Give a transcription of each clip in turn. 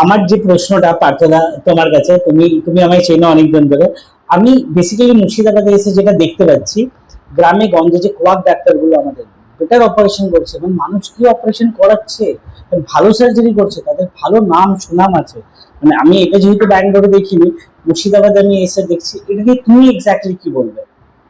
আমার যে প্রশ্নটা পার্থদা তোমার কাছে, তুমি তুমি আমায় চেনো অনেকদিন ধরে। আমি বেসিক্যালি মুর্শিদাবাদে এসে যেটা দেখতে পাচ্ছি, গ্রামে গঞ্জে যে কোয়াক ডাক্তারগুলো আমাদের বেটার অপারেশন করছে এবং মানুষ কি অপারেশন করাচ্ছে, ভালো সার্জারি করছে, তাদের ভালো নাম সুনাম আছে। মানে আমি এটা যেহেতু ব্যাঙ্গালোরে দেখিনি, মুর্শিদাবাদে আমি এসে দেখছি। এটা নিয়ে তুমি এক্স্যাক্টলি কি বলবে?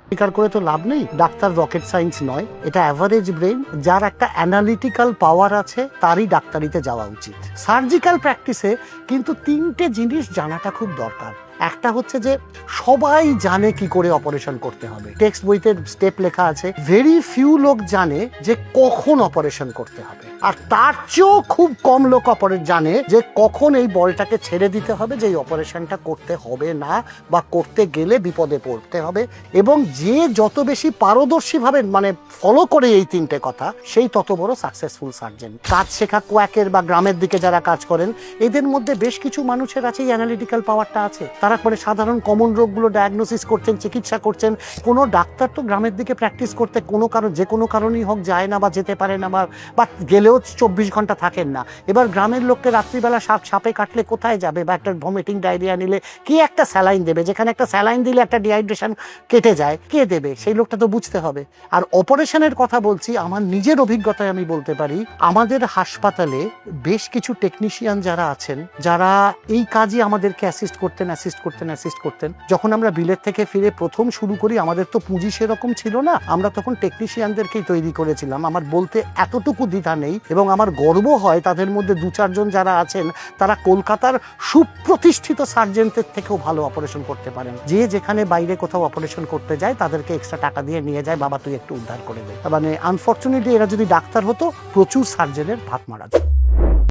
স্বীকার করে তো লাভ নেই, ডাক্তার রকেট সায়েন্স নয়, এটা অ্যাভারেজ ব্রেন যার একটা অ্যানালিটিক্যাল পাওয়ার আছে তারই ডাক্তারিতে যাওয়া উচিত। সার্জিক্যাল প্র্যাকটিসে কিন্তু তিনটে জিনিস জানাটা খুব দরকার। একটা হচ্ছে যে সবাই জানে কি করে অপারেশন করতে হবে, টেক্সট বইতে স্টেপ লেখা আছে, ভেরি ফিউ লোক জানে যে কখন অপারেশন করতে হবে, আর তার চেয়েও খুব কম লোক জানে যে কখন এই বলটাকে ছেড়ে দিতে হবে, যে এই অপারেশনটা করতে হবে না বা করতে গেলে বিপদে পড়তে হবে। এবং যে যত বেশি পারদর্শীভাবে মানে ফলো করে এই তিনটে কথা, সেই তত বড় সাকসেসফুল সার্জন। কাজ শেখা কোয়াকের বা গ্রামের দিকে যারা কাজ করেন, এদের মধ্যে বেশ কিছু মানুষের আছে এই অ্যানালিটিক্যাল পাওয়ারটা আছে। তারা করে সাধারণ কমন রোগগুলো ডায়াগনোসিস করছেন, চিকিৎসা করছেন। কোনো ডাক্তার তো গ্রামের দিকে প্র্যাকটিস করতে কোনো কারণ, যে কোনো কারণেই হোক যায় না বা যেতে পারে না, বা গেলেও 24 ঘন্টা থাকেন না। এবার গ্রামের লোককে রাত্রিবেলা সাপে কাটলে কোথায় যাবে, বা একটা ভমিটিং ডায়রিয়া নিলে কি একটা স্যালাইন দেবে, যেখানে একটা স্যালাইন দিলে একটা ডিহাইড্রেশন কেটে যায়, কে দেবে? সেই লোকটা তো বুঝতে হবে। আর অপারেশনের কথা বলছি, আমার নিজের অভিজ্ঞতায় আমি বলতে পারি, আমাদের হাসপাতালে বেশ কিছু টেকনিশিয়ান যারা আছেন, যারা এই কাজই আমাদেরকে অ্যাসিস্ট করতেন। যখন আমরা বিলেত থেকে ফিরে প্রথম শুরু করি, আমাদের তো পুঁজি সেরকম ছিল না, আমরা তখন টেকনিশিয়ানদেরকেই তৈরি করেছিলাম। আমার বলতে এতটুকু দ্বিধা নেই, এবং আমার গর্ব হয় তাদের মধ্যে 2-4 জন যারা আছেন তারা কলকাতার সুপ্রতিষ্ঠিত সার্জেনদের থেকেও ভালো অপারেশন করতে পারেন। যে যেখানে বাইরে কোথাও অপারেশন করতে যায় তাদেরকে এক্সট্রা টাকা দিয়ে নিয়ে যায়, বাবা তুই একটু উদ্ধার করে দে। মানে আনফর্চুনেটলি এরা যদি ডাক্তার হতো, প্রচুর সার্জেনের ভাত মারা যায়।